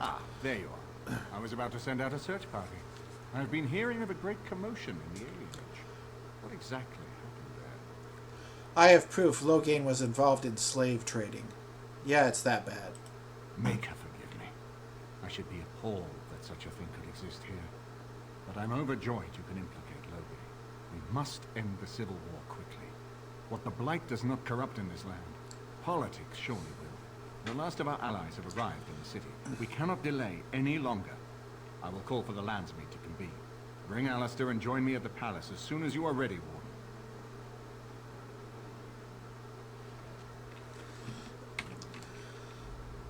Ah, there you are. I was about to send out a search party. I've been hearing of a great commotion in the alien age. What exactly happened there? I have proof Loghain was involved in slave trading. Yeah, it's that bad. Make her forgive me. I should be appalled that such a thing could exist here. But I'm overjoyed you can implicate Loghain. We must end the civil war quickly. What the Blight does not corrupt in this land, politics surely will. The last of our allies have arrived in the city. We cannot delay any longer. I will call for the Landsmeet to convene. Bring Alstair and join me at the palace as soon as you are ready, Warden.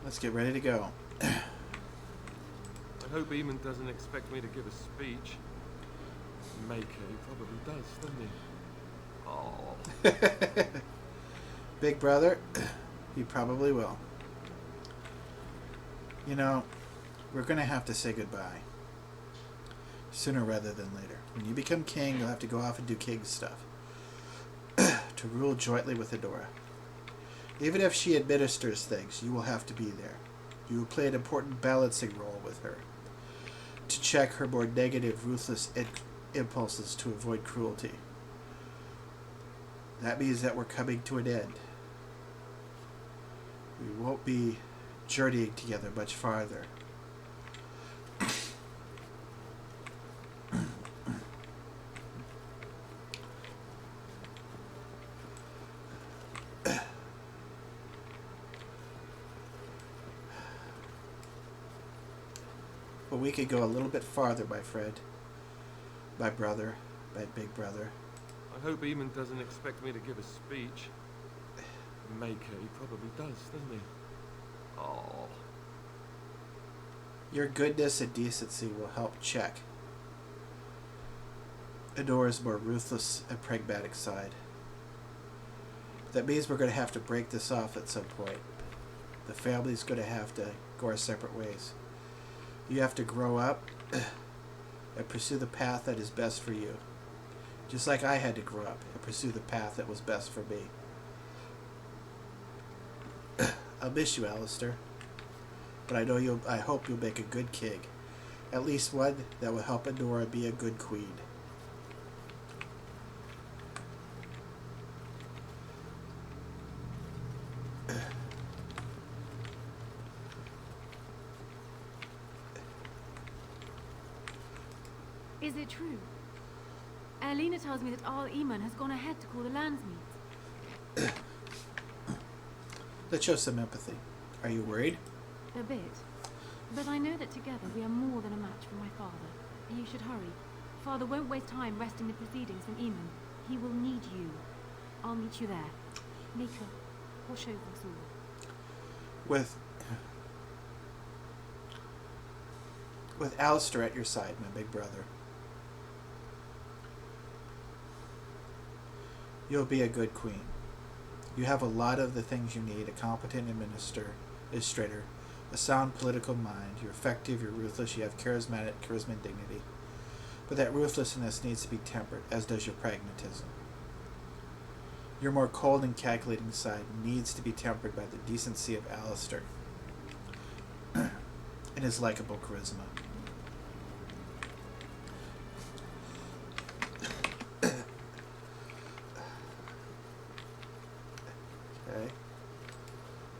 Let's get ready to go. I hope Eamon doesn't expect me to give a speech. Maker, he probably does, doesn't he? Oh. Big brother, he probably will. You know, we're going to have to say goodbye. Sooner rather than later. When you become king, you'll have to go off and do king stuff. To rule jointly with Adora. Even if she administers things, you will have to be there. You will play an important balancing role with her. To check her more negative, ruthless impulses to avoid cruelty. That means that we're coming to an end. We won't be journeying together much farther. But we could go a little bit farther, my friend. My brother. My big brother. I hope Eamon doesn't expect me to give a speech. Maker, he probably does, doesn't he? Oh. Your goodness and decency will help check Adora's more ruthless and pragmatic side. That means we're going to have to break this off at some point. The family's going to have to go our separate ways. You have to grow up and pursue the path that is best for you. Just like I had to grow up and pursue the path that was best for me. I'll miss you, Alstair. But I hope you'll make a good king. At least one that will help Adora be a good queen. Is it true? Alina tells me that Al Eamon has gone ahead to call the Landsmeet. Let's show some empathy. Are you worried? A bit. But I know that together we are more than a match for my father. You should hurry. Father won't waste time resting the proceedings from Eamon. He will need you. I'll meet you there. Mika, watch over us all. With Alstair at your side, my big brother. You'll be a good queen. You have a lot of the things you need: a competent administrator, a sound political mind, you're effective, you're ruthless, you have charisma and dignity. But that ruthlessness needs to be tempered, as does your pragmatism. Your more cold and calculating side needs to be tempered by the decency of Alstair and his likable charisma.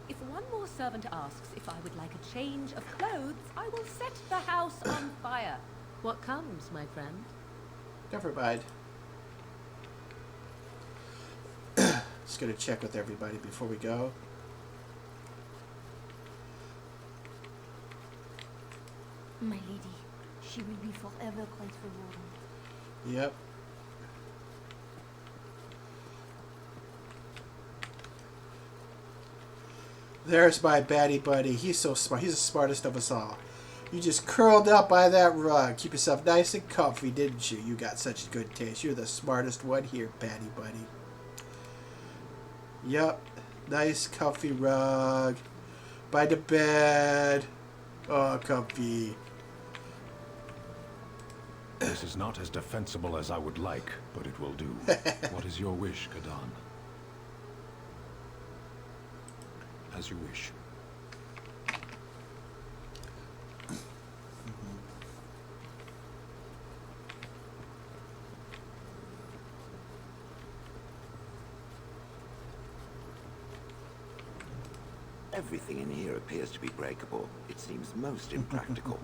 If one more servant asks if I would like a change of clothes, I will set the house on fire. What comes, my friend? Never mind. Just gonna check with everybody before we go. My lady, she will be forever grateful, Warden. Yep. There's my baddie buddy. He's so smart. He's the smartest of us all. You just curled up by that rug. Keep yourself nice and comfy, didn't you? You got such good taste. You're the smartest one here, baddie buddy. Yep. Nice, comfy rug. By the bed. Oh, comfy. This is not as defensible as I would like, but it will do. What is your wish, Kadan? As you wish. Everything in here appears to be breakable. It seems most impractical.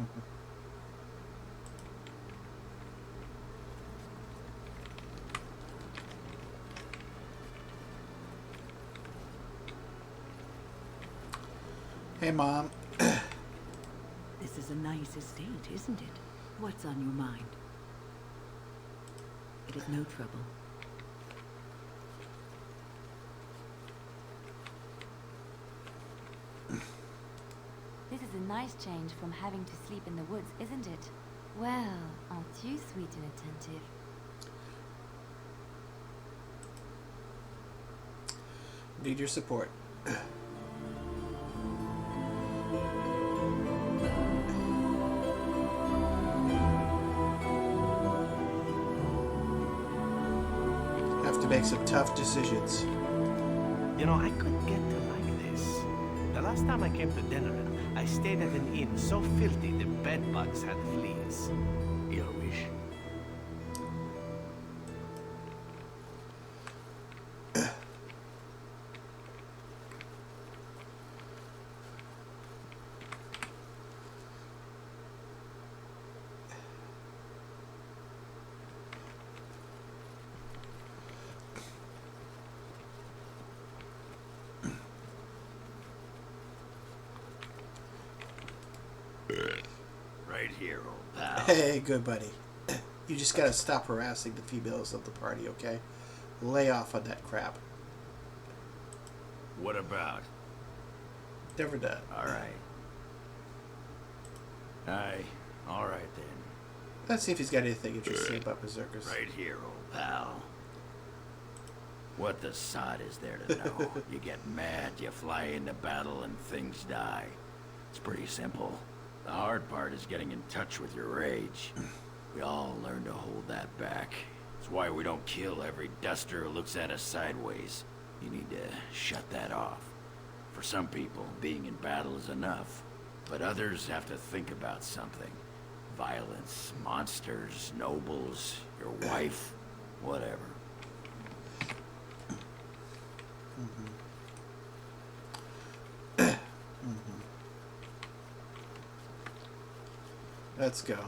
Hey, Mom. This is a nice estate, isn't it? What's on your mind? It is no trouble. This is a nice change from having to sleep in the woods, isn't it? Well, aren't you sweet and attentive? Need your support. Have to make some tough decisions. You know, I couldn't get to like this. The last time I came to dinner, I stayed at an inn so filthy the bed bugs had fleas. Your wish? Right here, old pal. Hey, good buddy. You just gotta stop harassing the females of the party, okay? Lay off on that crap. What about? Never done. All right. Aye. All right then. Let's see if he's got anything interesting about berserkers. Right here, old pal. What the sod is there to know? You get mad, you fly into battle, and things die. It's pretty simple. The hard part is getting in touch with your rage. We all learn to hold that back. It's why we don't kill every duster who looks at us sideways. You need to shut that off. For some people, being in battle is enough. But others have to think about something. Violence, monsters, nobles, your wife, whatever. Let's go.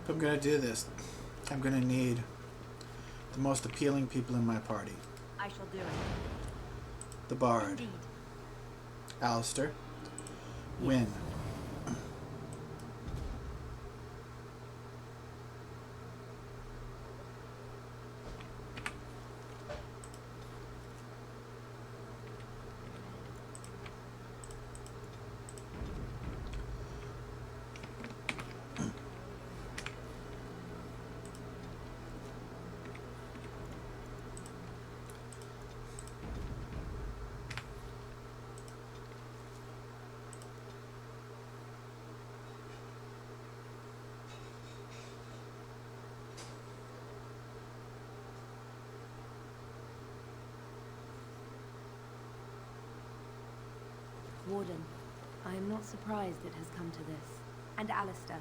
If I'm gonna do this, I'm gonna need the most appealing people in my party. I shall do it. The Bard, Indeed. Alstair, Wynn, Warden, I am not surprised it has come to this. And Alstair,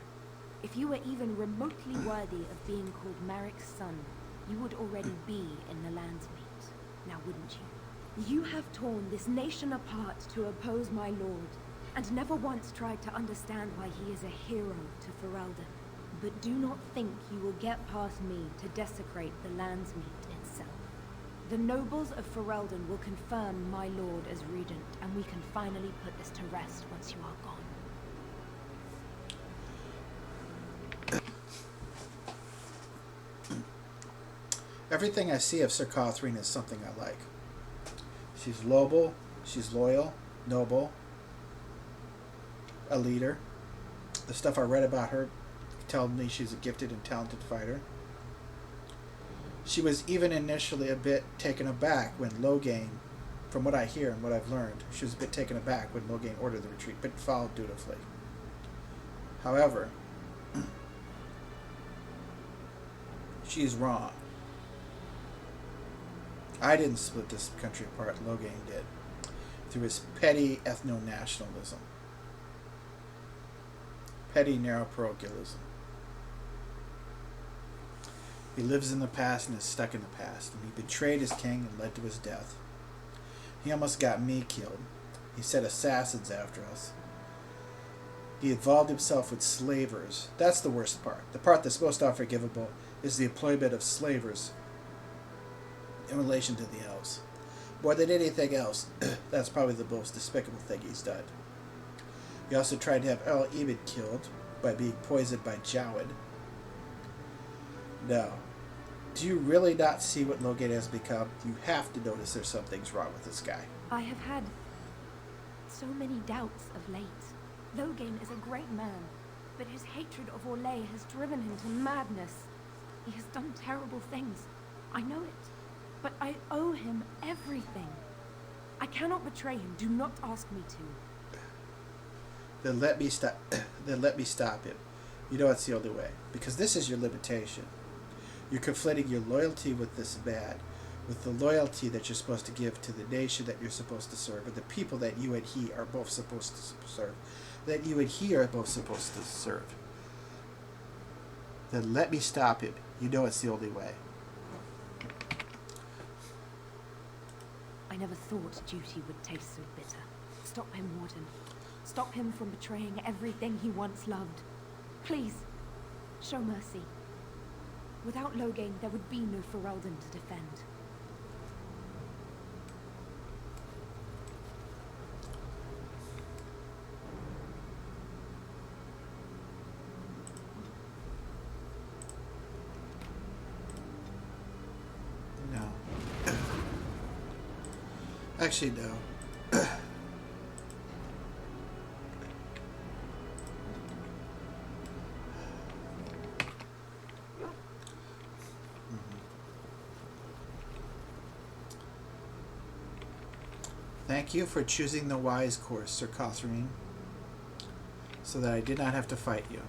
If you were even remotely worthy of being called Marik's son, you would already be in the Landsmeet. Now wouldn't you? You have torn this nation apart to oppose my lord, and never once tried to understand why he is a hero to Ferelden. But do not think you will get past me to desecrate the Landsmeet itself. The nobles of Ferelden will confirm my lord as regent, and we can finally put this to rest once you are gone. Everything I see of Sir Catherine is something I like. She's loyal, noble, a leader. The stuff I read about her tells me she's a gifted and talented fighter. She was even initially a bit taken aback when Loghain, from what I hear and what I've learned, she was a bit taken aback when Loghain ordered the retreat, but followed dutifully. However, she's wrong. I didn't split this country apart, Loghain did, through his petty ethno-nationalism. Petty narrow parochialism. He lives in the past and is stuck in the past, and he betrayed his king and led to his death. He almost got me killed. He set assassins after us. He involved himself with slavers. That's the worst part. The part that's most unforgivable is the employment of slavers in relation to the elves. More than anything else, that's probably the most despicable thing he's done. He also tried to have Earl Emid killed by being poisoned by Jowed. Now, do you really not see what Loghain has become? You have to notice there's some things wrong with this guy. I have had so many doubts of late. Loghain is a great man, but his hatred of Orlais has driven him to madness. He has done terrible things. I know it, but I owe him everything. I cannot betray him. Do not ask me to. Then let me stop. Then let me stop him. You know it's the only way, because this is your limitation. You're conflating your loyalty with this man, with the loyalty that you're supposed to give to the nation that you're supposed to serve, and the people that you and he are both supposed to serve. That you and he are both supposed to serve. Then let me stop him. You know it's the only way. I never thought duty would taste so bitter. Stop him, Warden. Stop him from betraying everything he once loved. Please, show mercy. Without Loghain, there would be no Ferelden to defend. No. Actually, no. Thank you for choosing the wise course, Sir Cothrine, so that I did not have to fight you.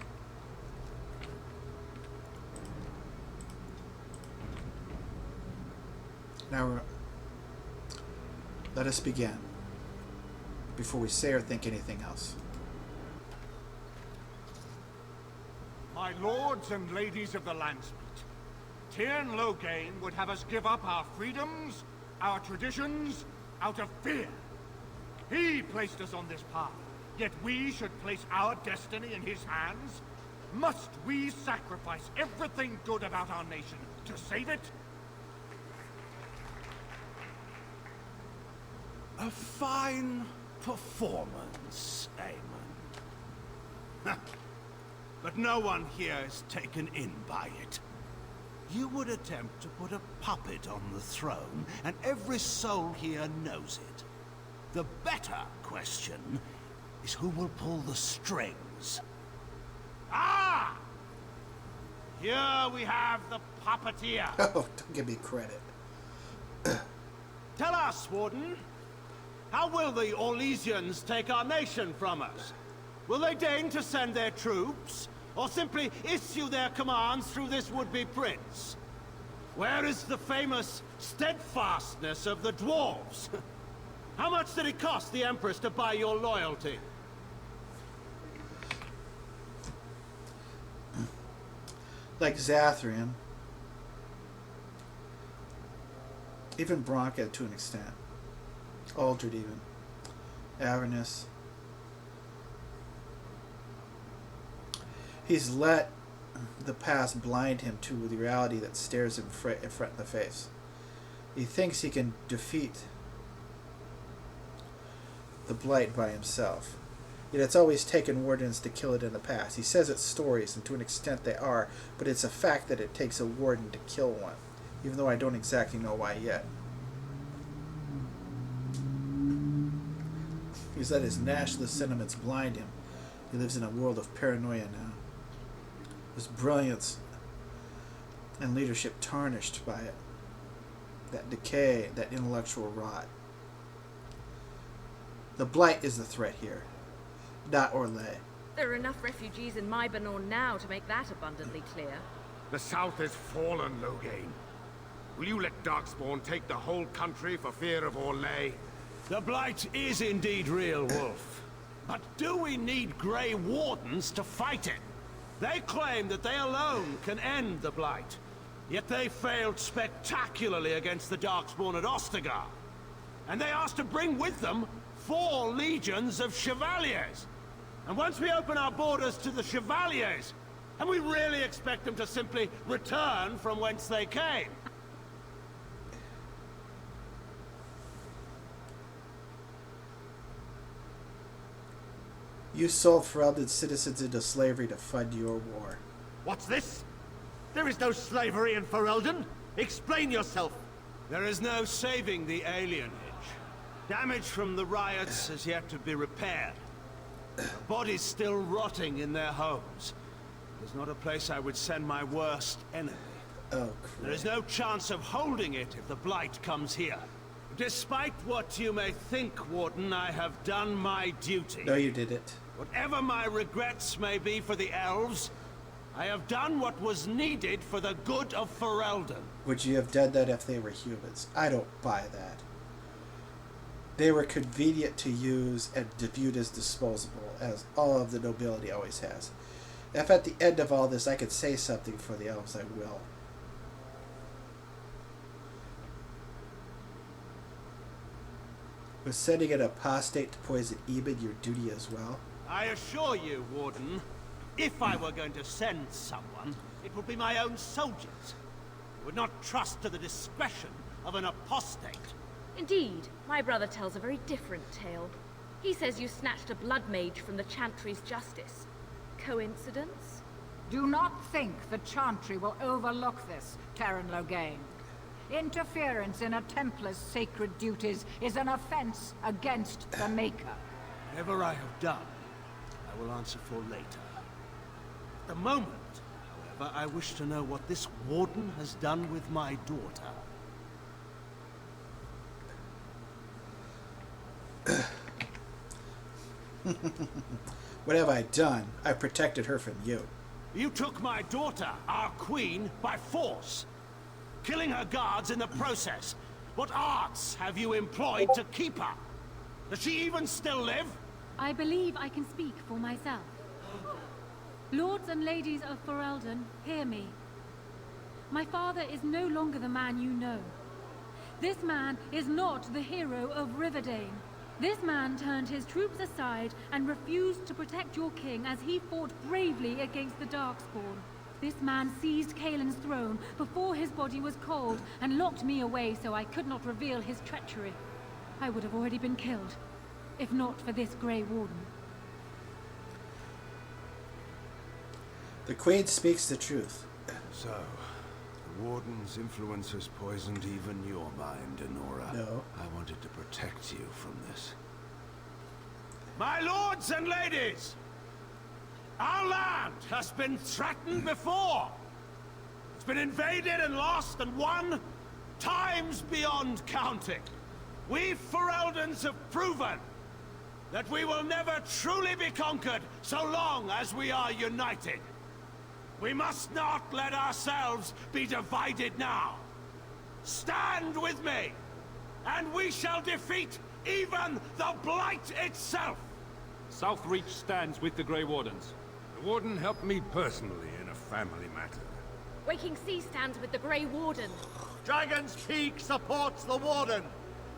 Now, let us begin, before we say or think anything else. My lords and ladies of the Landsmeet, Tyrn Loghain would have us give up our freedoms, our traditions, out of fear. He placed us on this path, yet we should place our destiny in his hands? Must we sacrifice everything good about our nation to save it? A fine performance, Aemon. But no one here is taken in by it. You would attempt to put a puppet on the throne, and every soul here knows it. The better question is who will pull the strings. Ah! Here we have the puppeteer. Oh, don't give me credit. Tell us, Warden, how will the Orlesians take our nation from us? Will they deign to send their troops, or simply issue their commands through this would-be prince? Where is the famous steadfastness of the dwarves? How much did it cost the Empress to buy your loyalty? Like Zathrian, even Brosca to an extent, Aldred even, Avernus. He's let the past blind him to the reality that stares him in front of the face. He thinks he can defeat the Blight by himself. Yet it's always taken wardens to kill it in the past. He says it's stories, and to an extent they are, but it's a fact that it takes a warden to kill one, even though I don't exactly know why yet. He's let his nationalist sentiments blind him. He lives in a world of paranoia now. His brilliance and leadership tarnished by it. That decay, that intellectual rot. The Blight is the threat here, not Orlais. There are enough refugees in Mybanor now to make that abundantly clear. The south has fallen, Loghain. Will you let Darkspawn take the whole country for fear of Orlais? The Blight is indeed real, Wolf. But do we need Grey Wardens to fight it? They claim that they alone can end the Blight. Yet they failed spectacularly against the Darkspawn at Ostagar. And they asked to bring with them 4 legions of Chevaliers. And once we open our borders to the Chevaliers, and we really expect them to simply return from whence they came? You sold Ferelden's citizens into slavery to fund your war. What's this? There is no slavery in Ferelden. Explain yourself. There is no saving the alienage. Damage from the riots has yet to be repaired. Bodies still rotting in their homes. There's not a place I would send my worst enemy. Oh, crap. There is no chance of holding it if the Blight comes here. Despite what you may think, Warden, I have done my duty. No, you didn't. Whatever my regrets may be for the elves, I have done what was needed for the good of Ferelden. Would you have done that if they were humans? I don't buy that. They were convenient to use and viewed as disposable, as all of the nobility always has. If at the end of all this I could say something for the elves, I will. Was sending an apostate to poison Eben your duty as well? I assure you, Warden, if I were going to send someone, it would be my own soldiers. I would not trust to the discretion of an apostate. Indeed, my brother tells a very different tale. He says you snatched a blood mage from the Chantry's justice. Coincidence? Do not think the Chantry will overlook this, Terran Loghain. Interference in a Templar's sacred duties is an offense against the Maker. Whatever I have done, I will answer for later. At the moment, however, I wish to know what this Warden has done with my daughter. What have I done? I protected her from you. You took my daughter, our queen, by force, killing her guards in the process. What arts have you employed to keep her? Does she even still live? I believe I can speak for myself. Lords and ladies of Ferelden, hear me. My father is no longer the man you know. This man is not the hero of River Dane. This man turned his troops aside and refused to protect your king as he fought bravely against the Darkspawn. This man seized Kaelin's throne before his body was cold and locked me away so I could not reveal his treachery. I would have already been killed, if not for this Grey Warden. The Queen speaks the truth. So, the Warden's influence has poisoned even your mind, Enora. No. I wanted to protect you from this. My lords and ladies! Our land has been threatened before. It's been invaded and lost and won times beyond counting. We Fereldans have proven that we will never truly be conquered so long as we are united. We must not let ourselves be divided now. Stand with me, and we shall defeat even the Blight itself. Southreach stands with the Grey Wardens. The Warden helped me personally in a family matter. Waking Sea stands with the Grey Warden. Dragon's Peak supports the Warden.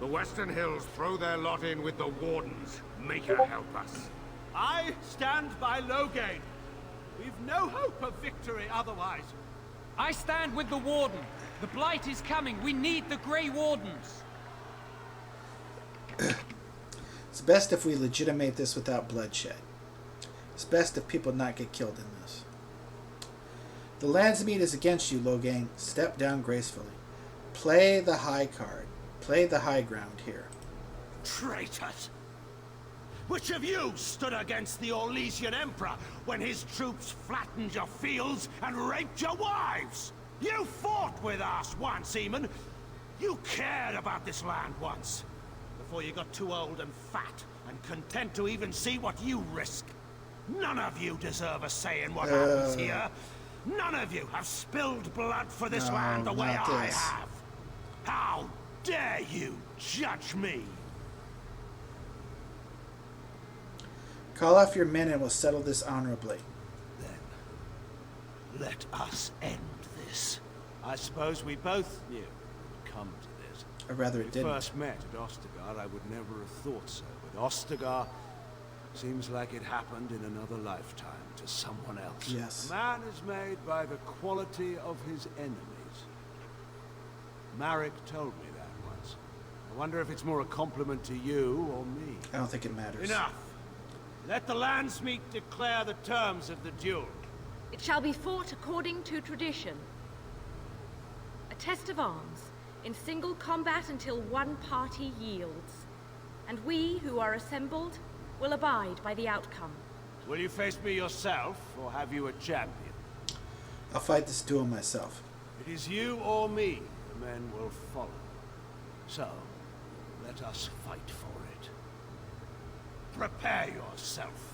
The Western Hills throw their lot in with the Wardens. Make her help us. I stand by Loghain. We've no hope of victory otherwise. I stand with the Warden. The Blight is coming. We need the Grey Wardens. It's best if we legitimate this without bloodshed. It's best if people not get killed in this. The Landsmeet is against you, Loghain. Step down gracefully. Play the high card. Play the high ground here. Traitors! Which of you stood against the Orlesian Emperor when his troops flattened your fields and raped your wives? You fought with us once, Eamon. You cared about this land once. Before you got too old and fat and content to even see what you risk. None of you deserve a say in what happens here. None of you have spilled blood for this land the way I have. How dare you judge me? Call off your men and we'll settle this honorably. Then, let us end this. I suppose we both knew it would come to this. Or rather, it didn't. When we first met at Ostagar, I would never have thought so. But Ostagar seems like it happened in another lifetime to someone else. Yes. Man is made by the quality of his enemies. Marek told me that once. I wonder if it's more a compliment to you or me. I don't think it matters. Enough. Let the Landsmeet declare the terms of the duel. It shall be fought according to tradition. A test of arms, in single combat until one party yields. And we, who are assembled, will abide by the outcome. Will you face me yourself, or have you a champion? I'll fight this duel myself. It is you or me the men will follow. So, let us fight for it. Prepare yourself.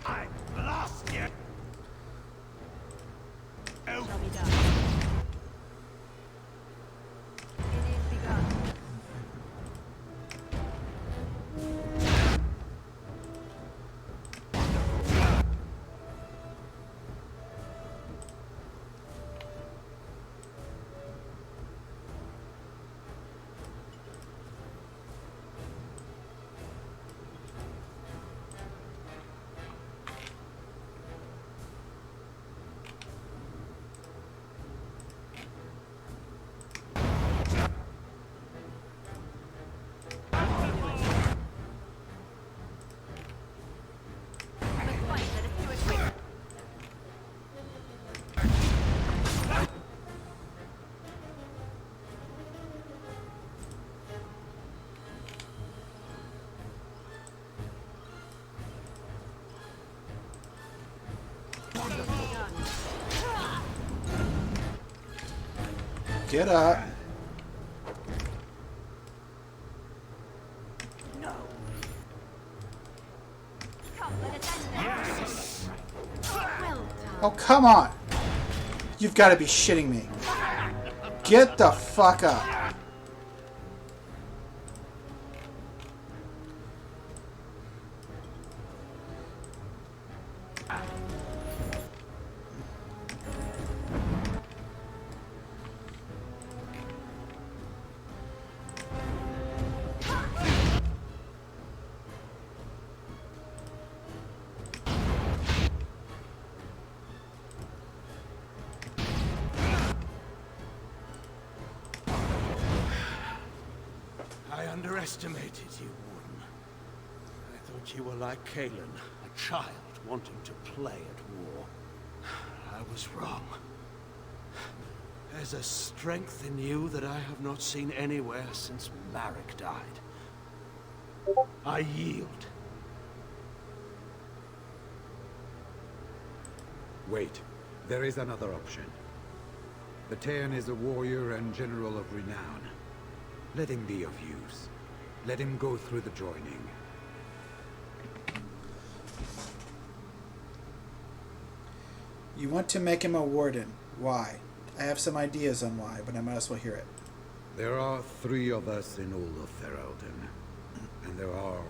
I lost you. Oh. Shall be done. It is begun. Get up. No. Come, let us end this. Well done. Oh, come on. You've got to be shitting me. Get the fuck up. I underestimated you, Warden. I thought you were like Kalen, a child wanting to play at war. I was wrong. There's a strength in you that I have not seen anywhere since Marek died. I yield. Wait. There is another option. The Taean is a warrior and general of renown. Let him be of use. Let him go through the joining. You want to make him a warden. Why? I have some ideas on why, but I might as well hear it. There are 3 of us in all of Ferelden, and there are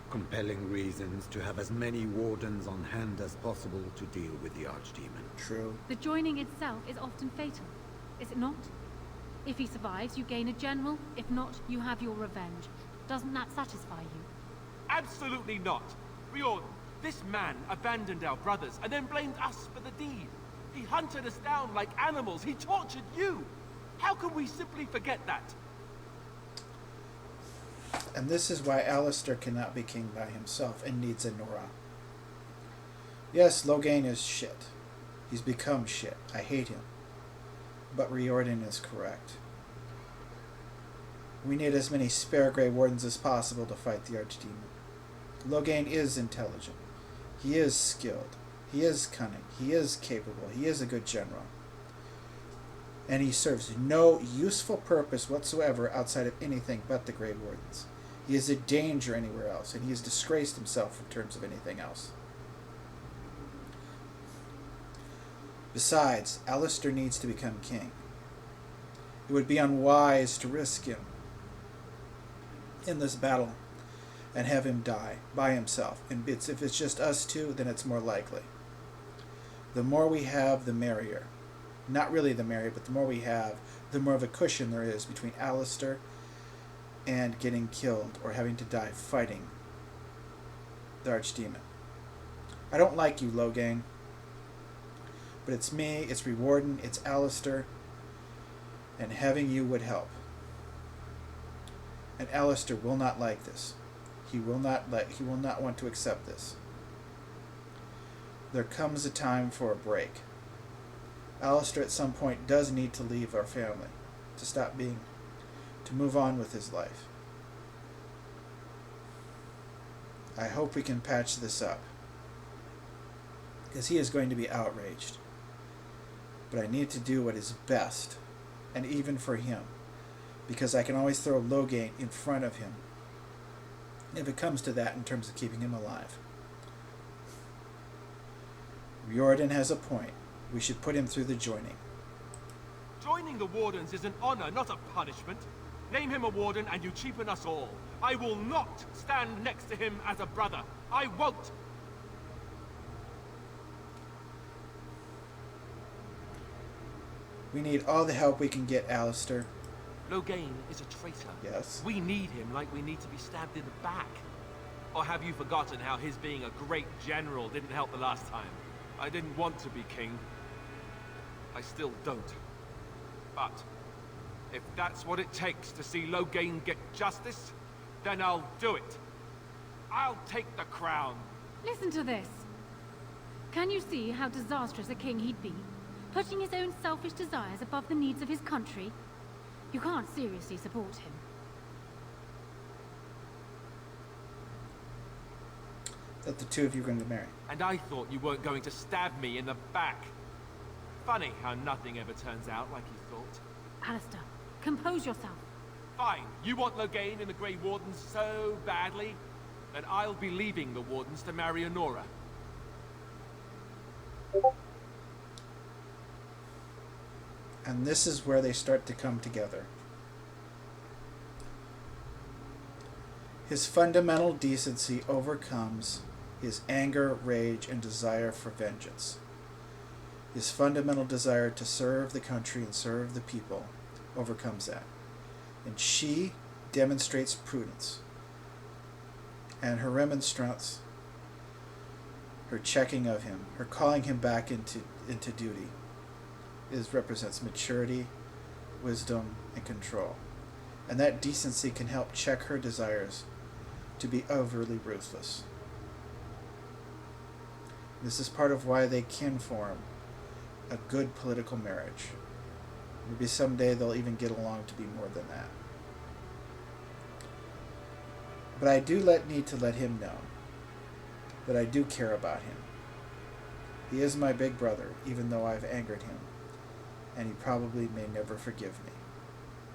compelling reasons to have as many wardens on hand as possible to deal with the Archdemon. True. The joining itself is often fatal, is it not? If he survives, you gain a general. If not, you have your revenge. Doesn't that satisfy you? Absolutely not. Riordan, this man abandoned our brothers and then blamed us for the deed. He hunted us down like animals. He tortured you. How can we simply forget that? And this is why Alstair cannot be king by himself and needs a Nora. Yes, Loghain is shit. He's become shit. I hate him. But Riordan is correct. We need as many spare Grey Wardens as possible to fight the Archdemon. Loghain is intelligent. He is skilled. He is cunning. He is capable. He is a good general. And he serves no useful purpose whatsoever outside of anything but the Grey Wardens. He is a danger anywhere else, and he has disgraced himself in terms of anything else. Besides, Alstair needs to become king. It would be unwise to risk him in this battle and have him die by himself. And if it's just us two, then it's more likely. The more we have, the merrier. Not really the merrier, but the more we have, the more of a cushion there is between Alstair and getting killed or having to die fighting the Archdemon. I don't like you, Loghain. But it's me, it's Riordan, it's Alstair, and having you would help. And Alstair will not like this. He will not want to accept this. There comes a time for a break. Alstair at some point does need to leave our family, to move on with his life. I hope we can patch this up, because he is going to be outraged. But I need to do what is best, and even for him, because I can always throw Loghain in front of him, if it comes to that in terms of keeping him alive. Riordan has a point. We should put him through the joining. Joining the Wardens is an honor, not a punishment. Name him a Warden and you cheapen us all. I will not stand next to him as a brother. I won't. We need all the help we can get, Alstair. Loghain is a traitor. Yes. We need him like we need to be stabbed in the back. Or have you forgotten how his being a great general didn't help the last time? I didn't want to be king. I still don't. But if that's what it takes to see Loghain get justice, then I'll do it. I'll take the crown. Listen to this. Can you see how disastrous a king he'd be? Putting his own selfish desires above the needs of his country? You can't seriously support him. That the two of you are going to marry. And I thought you weren't going to stab me in the back. Funny how nothing ever turns out like you thought. Alstair, compose yourself. Fine, you want Loghain and the Grey Wardens so badly, then I'll be leaving the Wardens to marry Honora. And this is where they start to come together. His fundamental decency overcomes his anger, rage, and desire for vengeance. His fundamental desire to serve the country and serve the people overcomes that. And she demonstrates prudence. And her remonstrance, her checking of him, her calling him back into duty, represents maturity, wisdom, and control. And that decency can help check her desires to be overly ruthless. This is part of why they can form a good political marriage. Maybe someday they'll even get along to be more than that. But I do need to let him know that I do care about him. He is my big brother, even though I've angered him. And he probably may never forgive me.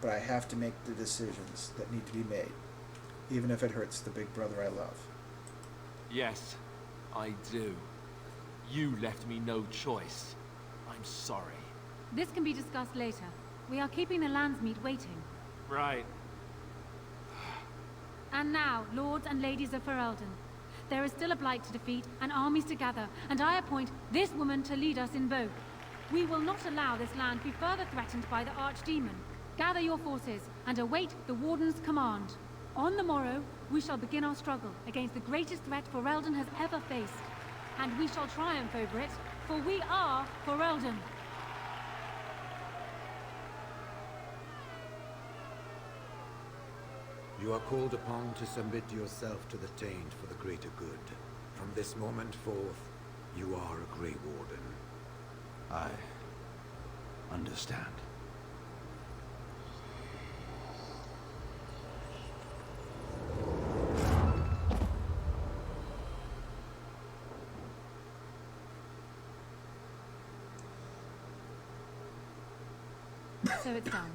But I have to make the decisions that need to be made, even if it hurts the big brother I love. Yes, I do. You left me no choice. I'm sorry. This can be discussed later. We are keeping the Landsmeet waiting. Right. And now, lords and ladies of Ferelden, there is still a blight to defeat and armies to gather, and I appoint this woman to lead us in both. We will not allow this land be further threatened by the Archdemon. Gather your forces and await the Warden's command. On the morrow, we shall begin our struggle against the greatest threat Ferelden has ever faced. And we shall triumph over it, for we are Ferelden. You are called upon to submit yourself to the Taint for the greater good. From this moment forth, you are a Grey Warden. I understand. So it's done.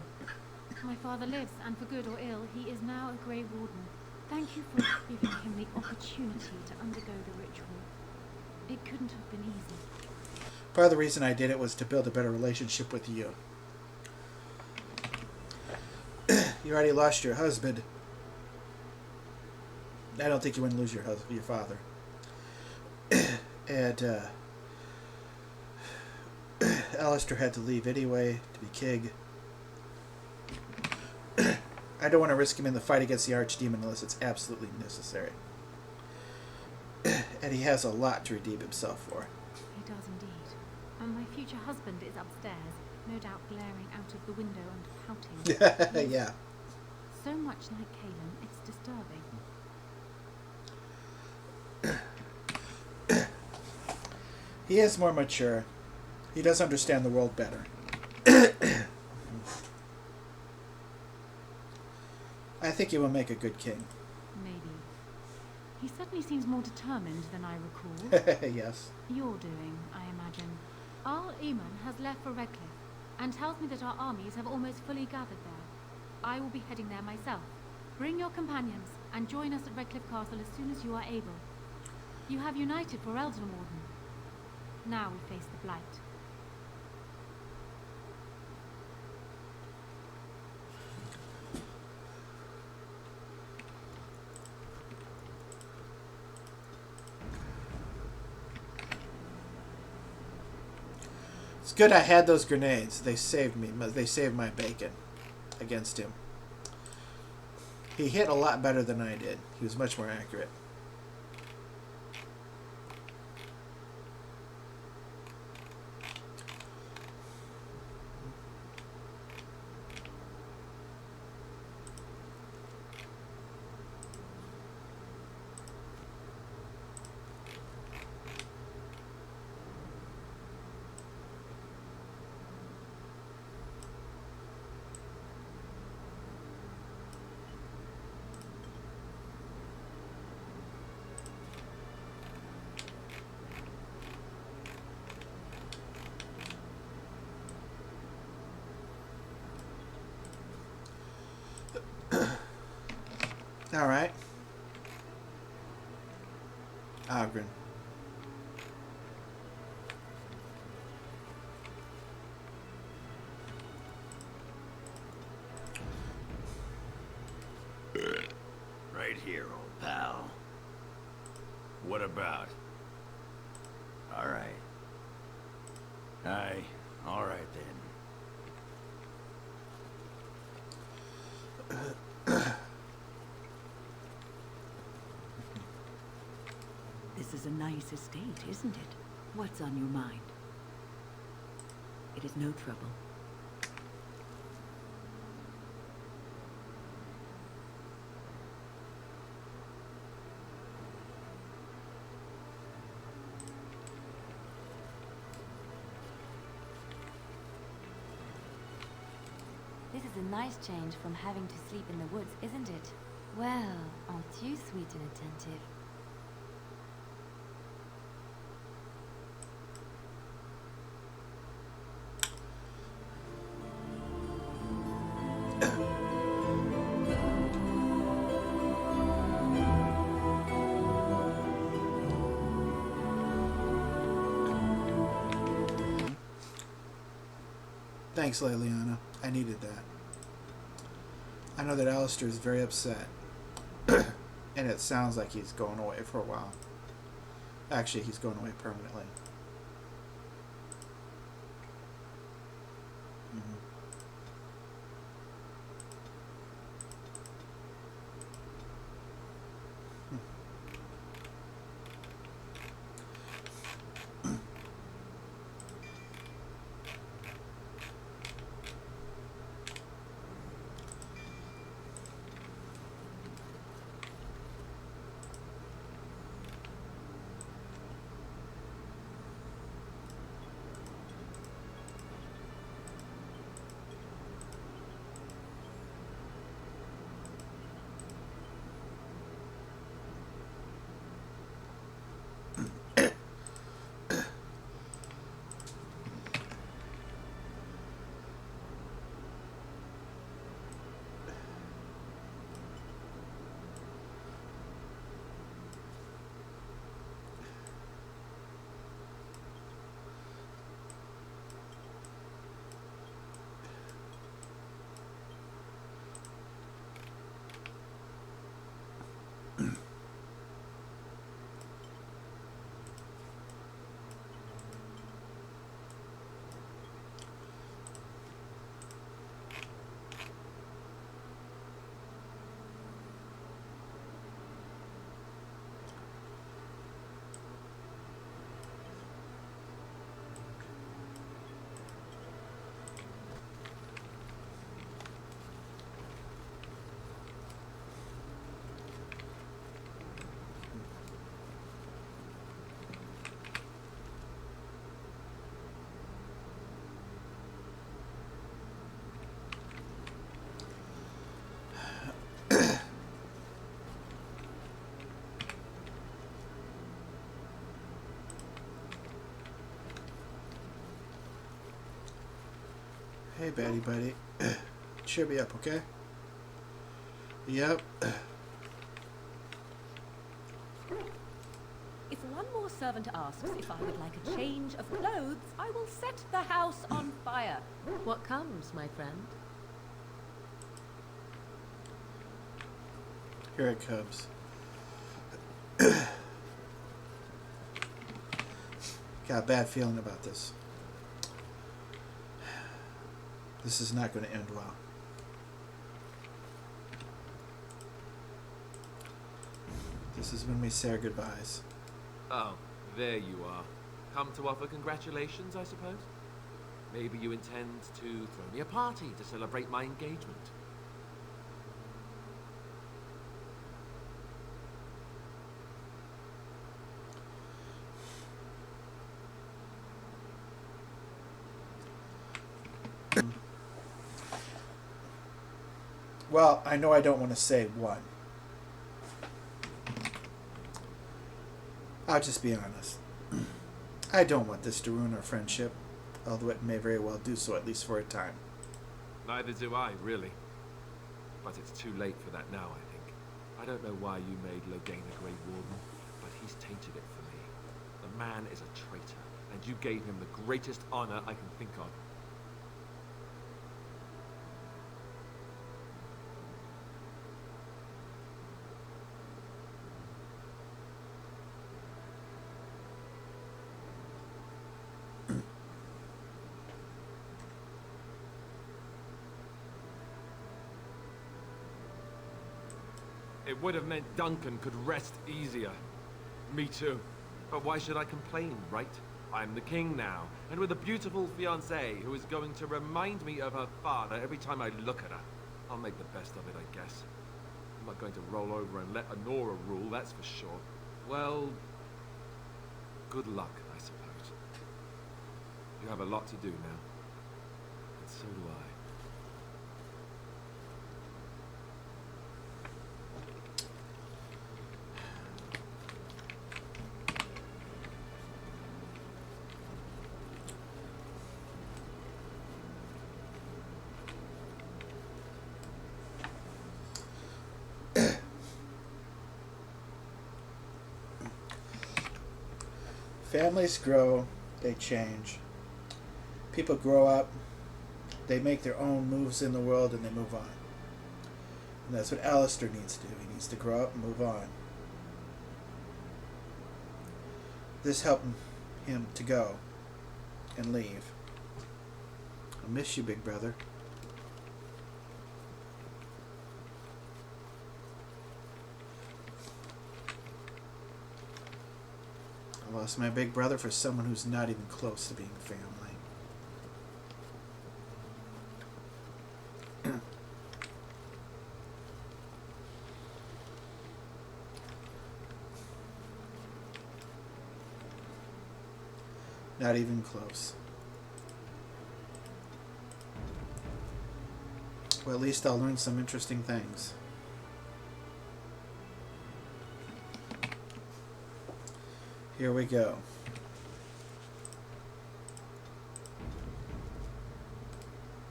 My father lives, and for good or ill, he is now a Grey Warden. Thank you for giving him the opportunity to undergo the ritual. It couldn't have been easy. Part of the reason I did it was to build a better relationship with you. You already lost your husband. I don't think you wouldn't lose your father. And Alstair had to leave anyway to be king. I don't want to risk him in the fight against the Archdemon unless it's absolutely necessary. And he has a lot to redeem himself for. He does indeed. And my future husband is upstairs, no doubt glaring out of the window and pouting. Yeah. So much like Kaelin, it's disturbing. He is more mature. He does understand the world better. I think he will make a good king. Maybe. He certainly seems more determined than I recall. Yes. You're doing, I imagine. Arl Eamon has left for Redcliffe, and tells me that our armies have almost fully gathered there. I will be heading there myself. Bring your companions, and join us at Redcliffe Castle as soon as you are able. You have united for Elden Warden. Now we face the Blight. It's good I had those grenades. They saved me. They saved my bacon against him. He hit a lot better than I did. He was much more accurate. All right. Ogren. Right here, old pal. What about? All right. Aye, all right then. This is a nice estate, isn't it? What's on your mind? It is no trouble. This is a nice change from having to sleep in the woods, isn't it? Well, aren't you sweet and attentive? Thanks, Leliana. I needed that. I know that Alstair is very upset. And it sounds like he's going away for a while. Actually, he's going away permanently. Hey, Batty Buddy. Cheer me up, okay? Yep. If one more servant asks if I would like a change of clothes, I will set the house on fire. What comes, my friend? Here it comes. Got a bad feeling about this. This is not going to end well. This is when we say our goodbyes. Oh, there you are. Come to offer congratulations, I suppose? Maybe you intend to throw me a party to celebrate my engagement. Well, I know I don't want to say one. I'll just be honest. I don't want this to ruin our friendship, although it may very well do so, at least for a time. Neither do I, really. But it's too late for that now, I think. I don't know why you made Loghain a Grey Warden, but he's tainted it for me. The man is a traitor, and you gave him the greatest honor I can think of. It would have meant Duncan could rest easier. Me too. But why should I complain, right? I'm the king now, and with a beautiful fiancée who is going to remind me of her father every time I look at her. I'll make the best of it, I guess. I'm not going to roll over and let Honora rule, that's for sure. Well, good luck, I suppose. You have a lot to do now. And so do I. Families grow, they change. People grow up, they make their own moves in the world, and they move on. And that's what Alstair needs to do. He needs to grow up and move on. This helped him to go and leave. I miss you, big brother. I lost my big brother for someone who's not even close to being family. Not even close. Well, at least I'll learn some interesting things. Here we go.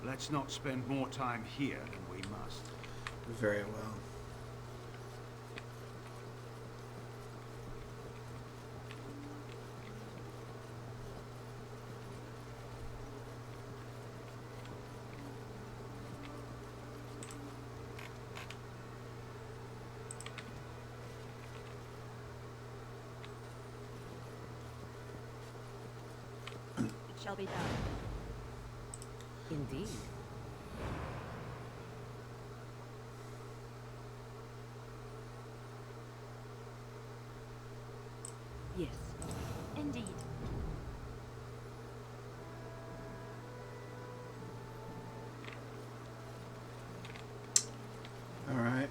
Let's not spend more time here than we must. Very well. Shall be done. Indeed. Yes. Indeed. All right.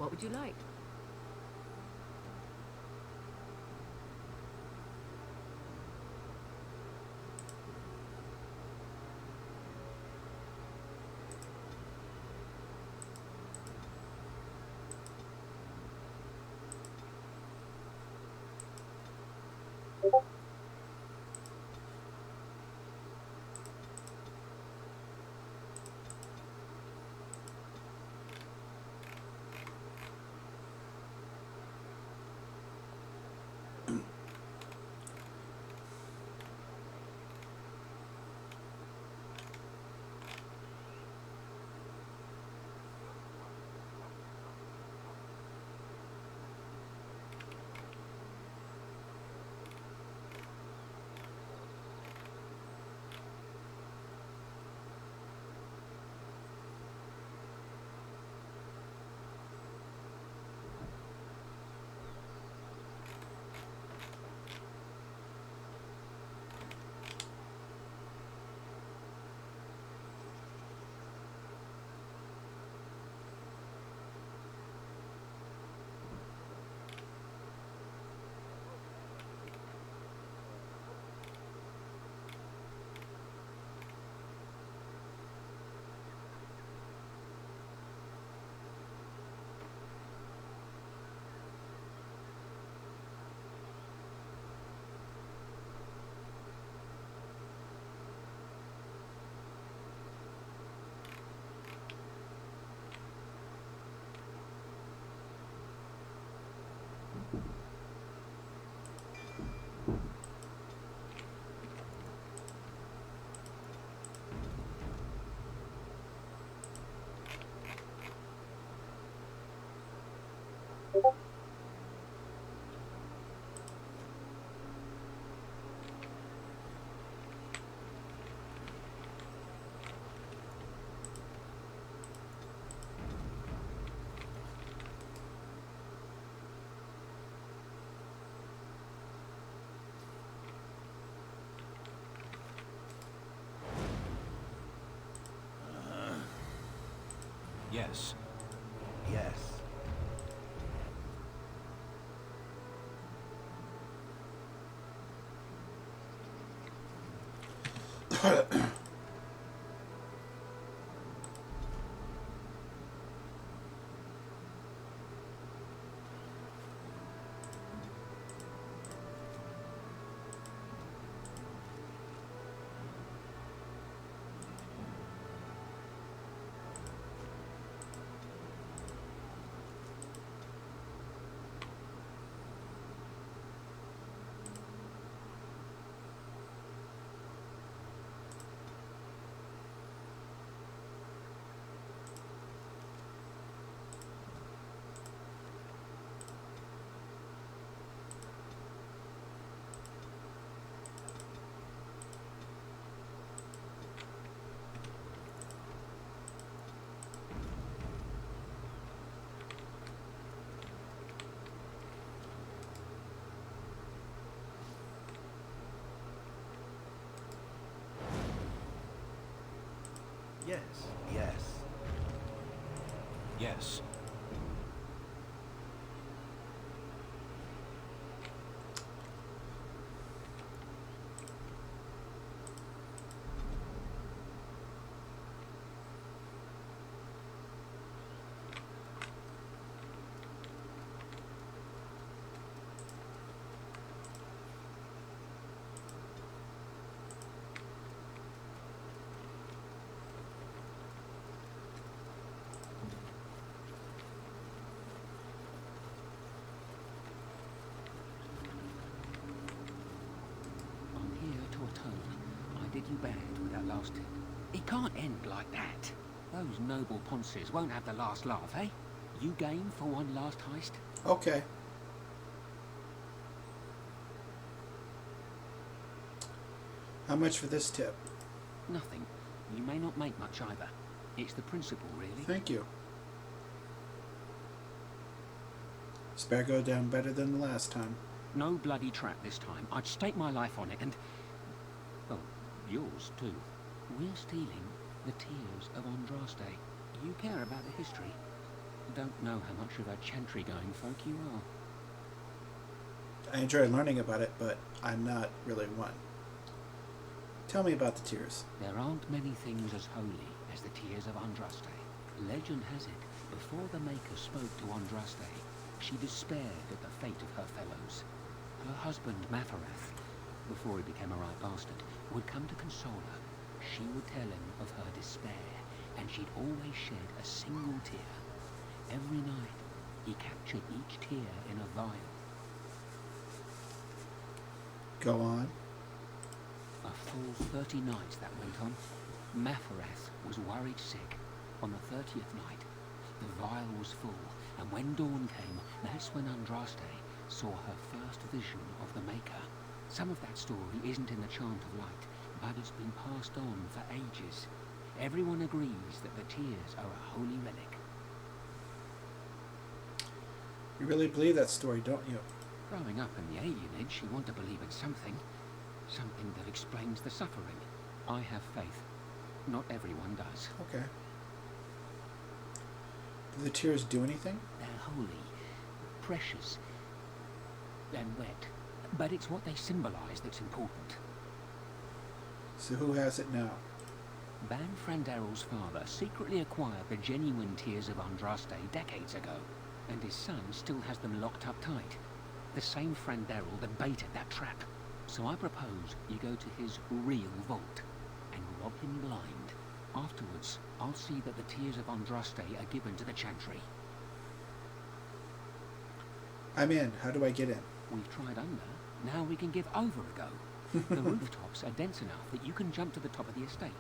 What would you like? Yes. Yes. Yes, yes. Yes. did you bad with that last tip? It can't end like that. Those noble ponces won't have the last laugh, eh? You game for one last heist? Okay. How much for this tip? Nothing. You may not make much either. It's the principle, really. Thank you. This better go down better than the last time. No bloody trap this time. I'd stake my life on it and... well, yours too. We're stealing the tears of Andraste. You care about the history. You don't know how much of a chantry-going folk you are. I enjoy learning about it, but I'm not really one. Tell me about the tears. There aren't many things as holy as the tears of Andraste. Legend has it, before the Maker spoke to Andraste, she despaired at the fate of her fellows. Her husband, Matharath, before he became a right bastard, would come to console her. She would tell him of her despair, and she'd always shed a single tear. Every night, he captured each tear in a vial. Go on. A full 30 nights that went on. Matharath was worried sick. On the 30th night, the vial was full, and when dawn came, that's when Andraste saw her first vision of the Maker. Some of that story isn't in the Chant of Light, but it's been passed on for ages. Everyone agrees that the tears are a holy relic. You really believe that story, don't you? Growing up in the alienage, you want to believe in something. Something that explains the suffering. I have faith. Not everyone does. Okay. Do the tears do anything? They're holy, precious, and wet. But it's what they symbolize that's important. So who has it now? Ban Frandarel's father secretly acquired the genuine tears of Andraste decades ago, and his son still has them locked up tight. The same Frandarel that baited that trap. So I propose you go to his real vault and rob him blind. Afterwards, I'll see that the tears of Andraste are given to the Chantry. I'm in. How do I get in? We've tried under. Now we can give over a go. The rooftops are dense enough that you can jump to the top of the estate.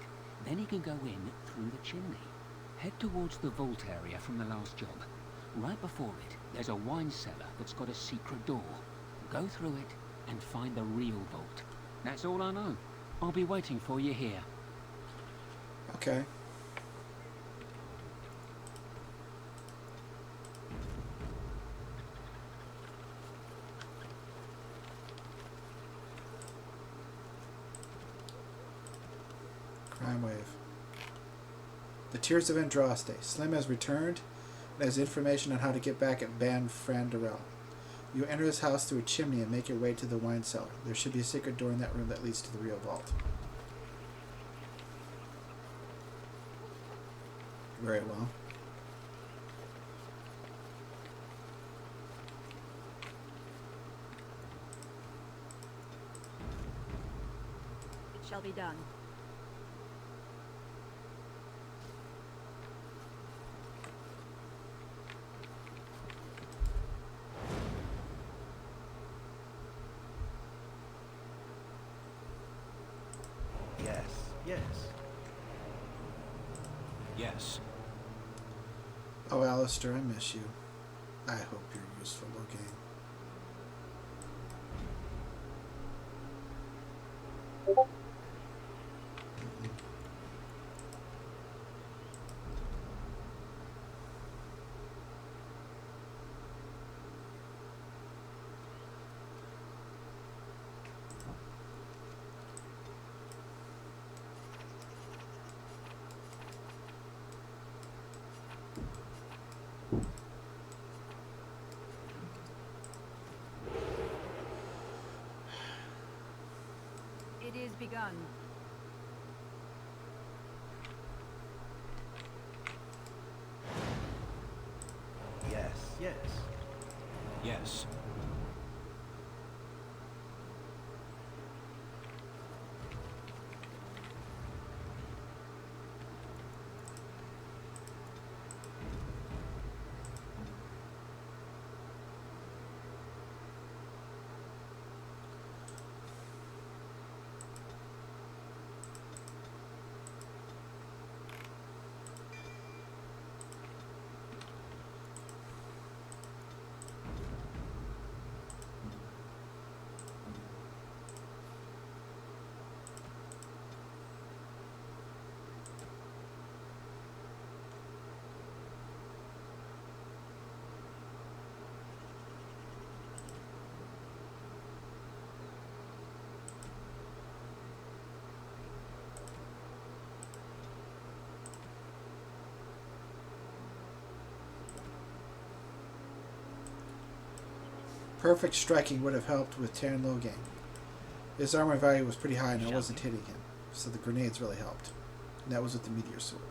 Then you can go in through the chimney. Head towards the vault area from the last job. Right before it, there's a wine cellar that's got a secret door. Go through it and find the real vault. That's all I know. I'll be waiting for you here. Okay. Crime wave. The Tears of Andraste. Slim has returned and has information on how to get back at Ban Frandarel. You enter his house through a chimney and make your way to the wine cellar. There should be a secret door in that room that leads to the real vault. Very well. It shall be done. Yes. Yes. Oh, Alstair, I miss you. I hope you're useful, Logain. It is begun. Yes. Yes. Perfect striking would have helped with Terran Logain. His armor value was pretty high and I wasn't hitting him, so the grenades really helped. And that was with the meteor sword.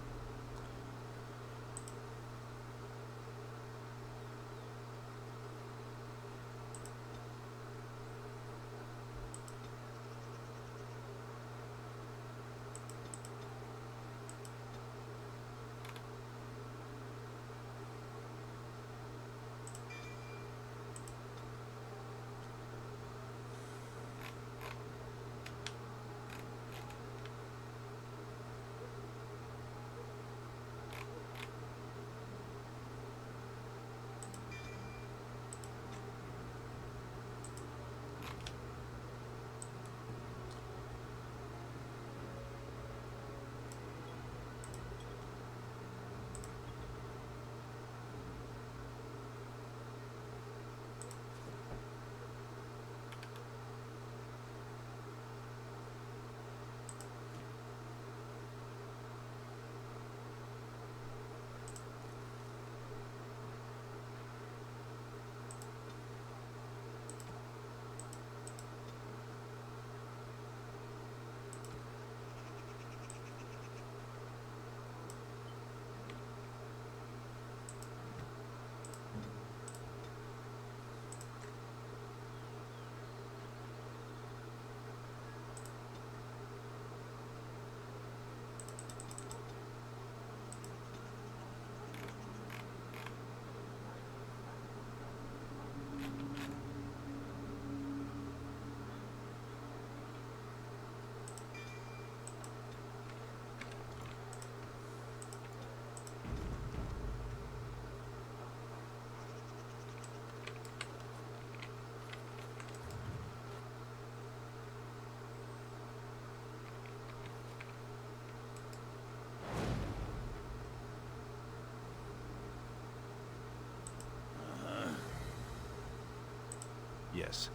Yes.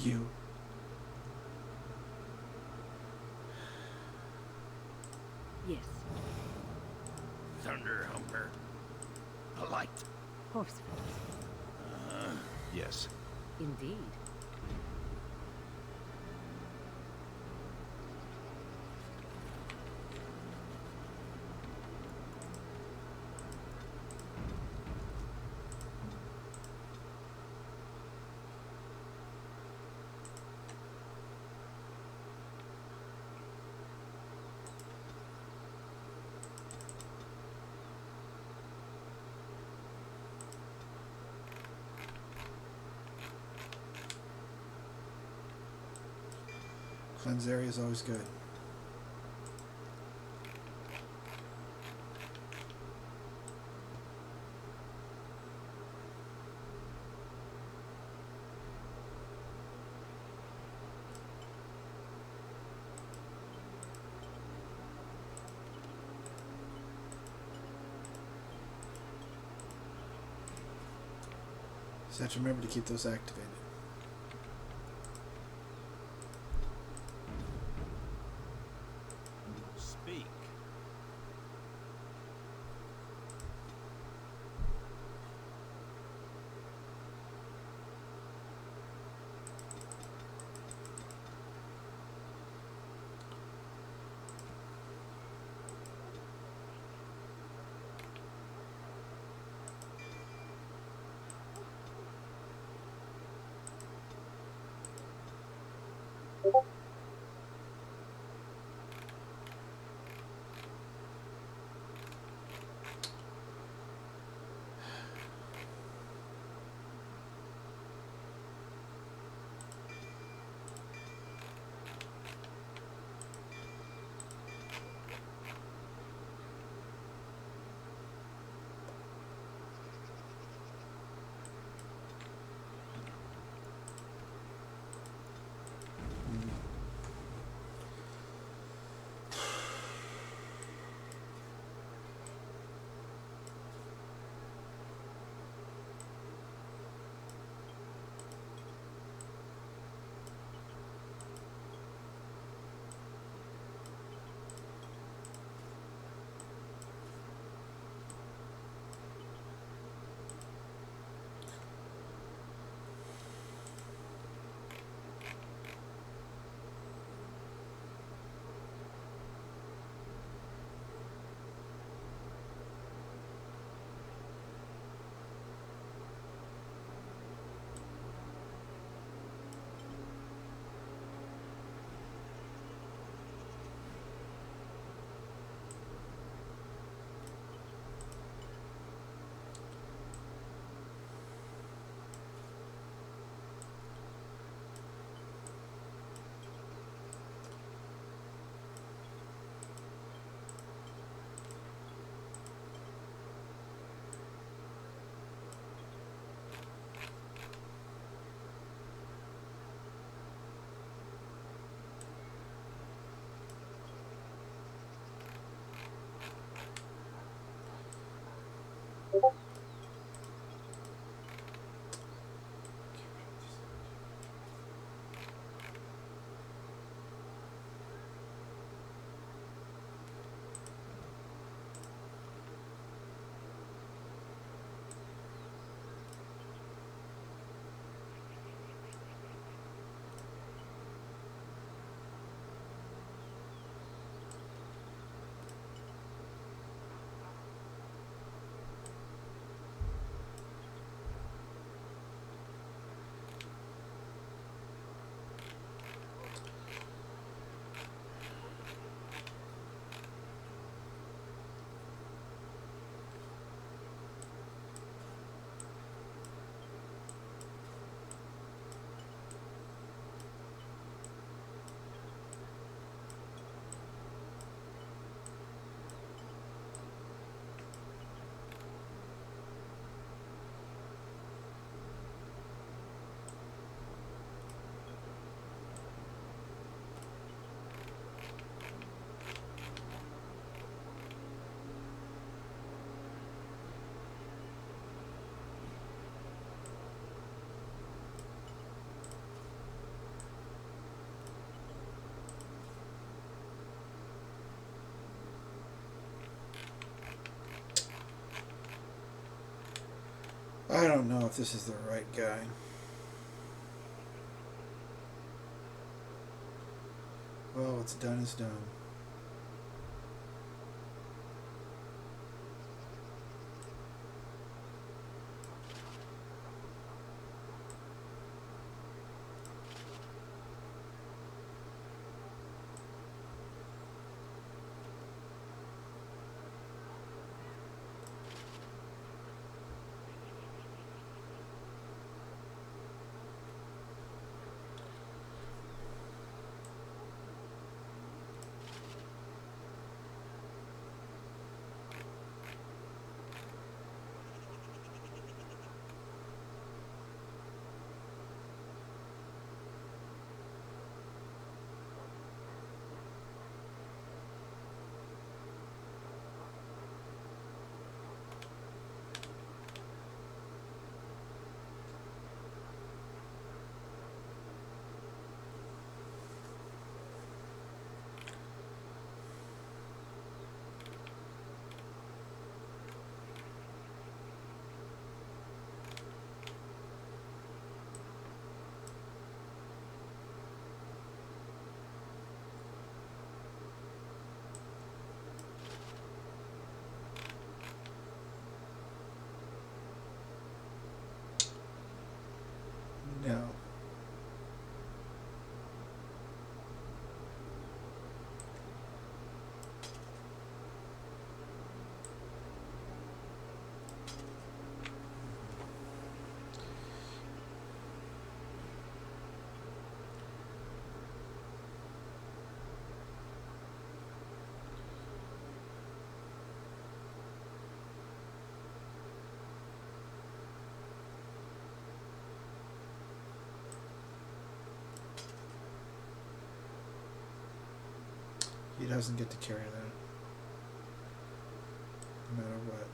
You. Yes. Thunder Humper. A light. Horsefoot. Yes. Indeed. Cleanse area is always good. Just have to remember to keep those activated. Speak. I don't know if this is the right guy. Well, what's done is done. No. He doesn't get to carry that. No matter what.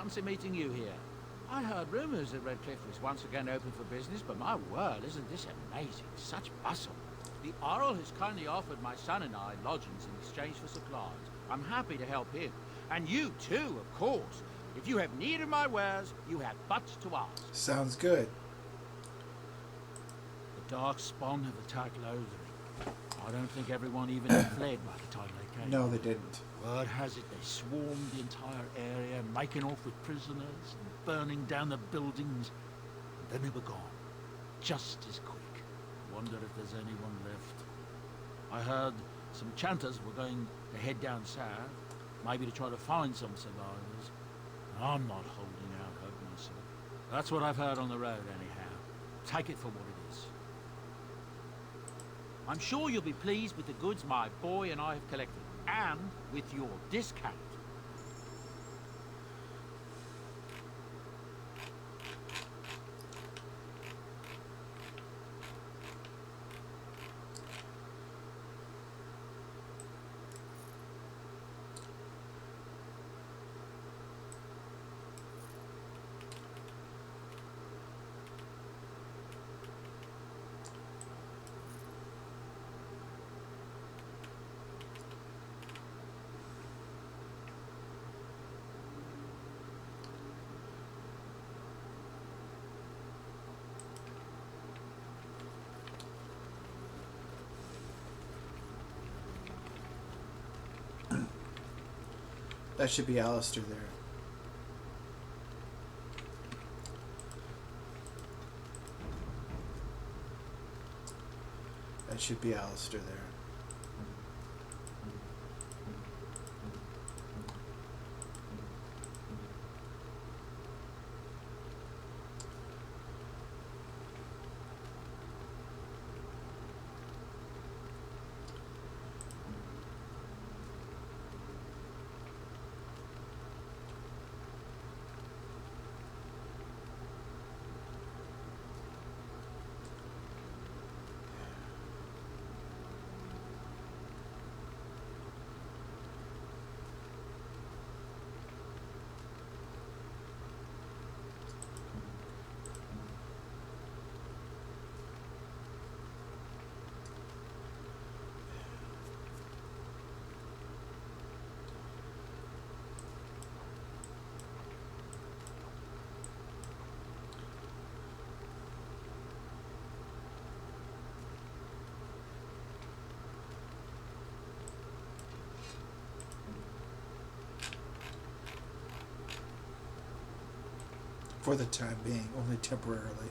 Fancy meeting you here. I heard rumors that Redcliffe was once again open for business, but my word, isn't this amazing? Such bustle. The Earl has kindly offered my son and I lodgings in exchange for supplies. I'm happy to help him. And you too, of course. If you have need of my wares, you have but to ask. Sounds good. The dark spawn have attacked Lothering. I don't think everyone even fled by the time they came. No, they didn't. Word has it they swarmed the entire area, making off with prisoners and burning down the buildings. And then they were gone. Just as quick. Wonder if there's anyone left. I heard some chanters were going to head down south, maybe to try to find some survivors. I'm not holding out hope myself. That's what I've heard on the road, anyhow. Take it for what it is. I'm sure you'll be pleased with the goods my boy and I have collected, and with your discount. That should be Alstair there. That should be Alstair there. For the time being, only temporarily.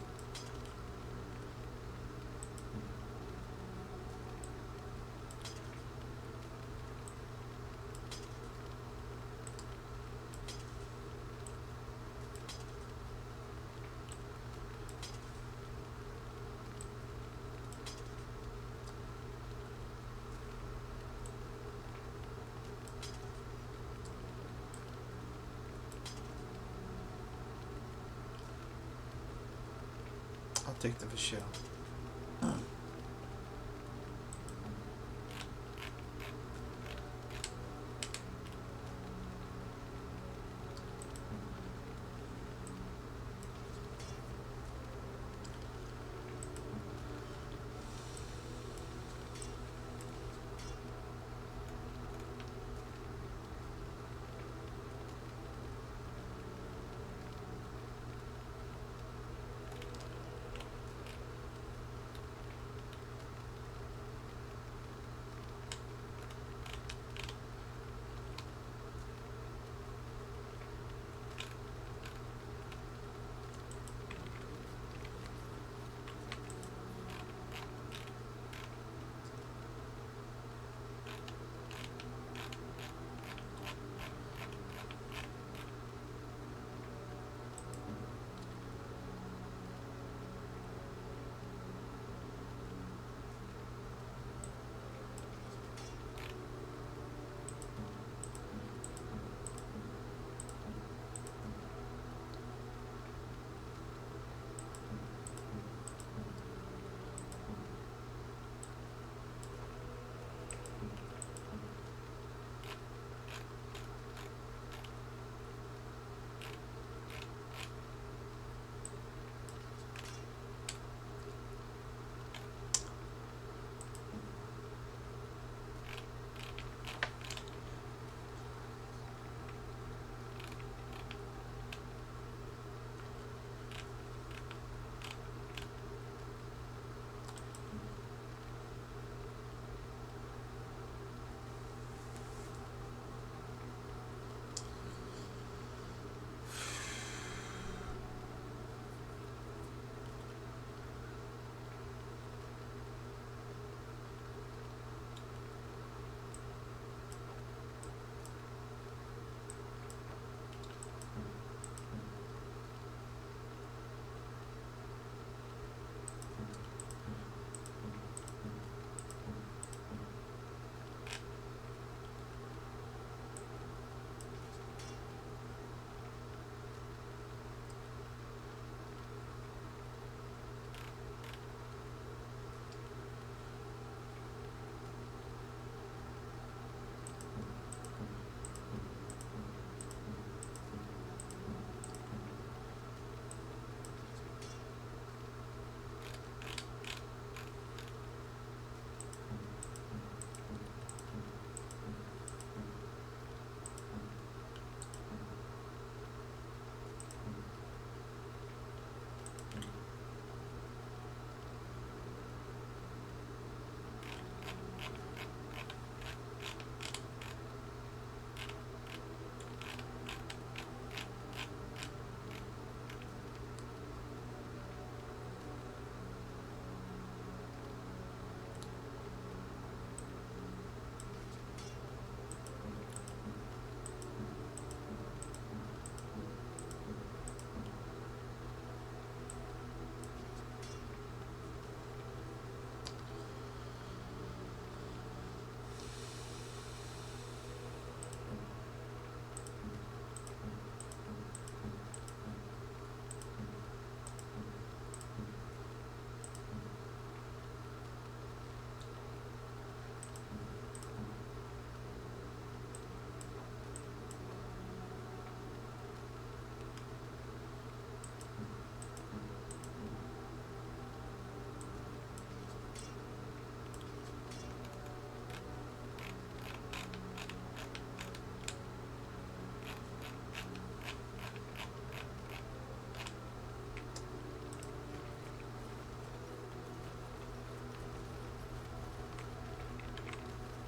I'll take the shell.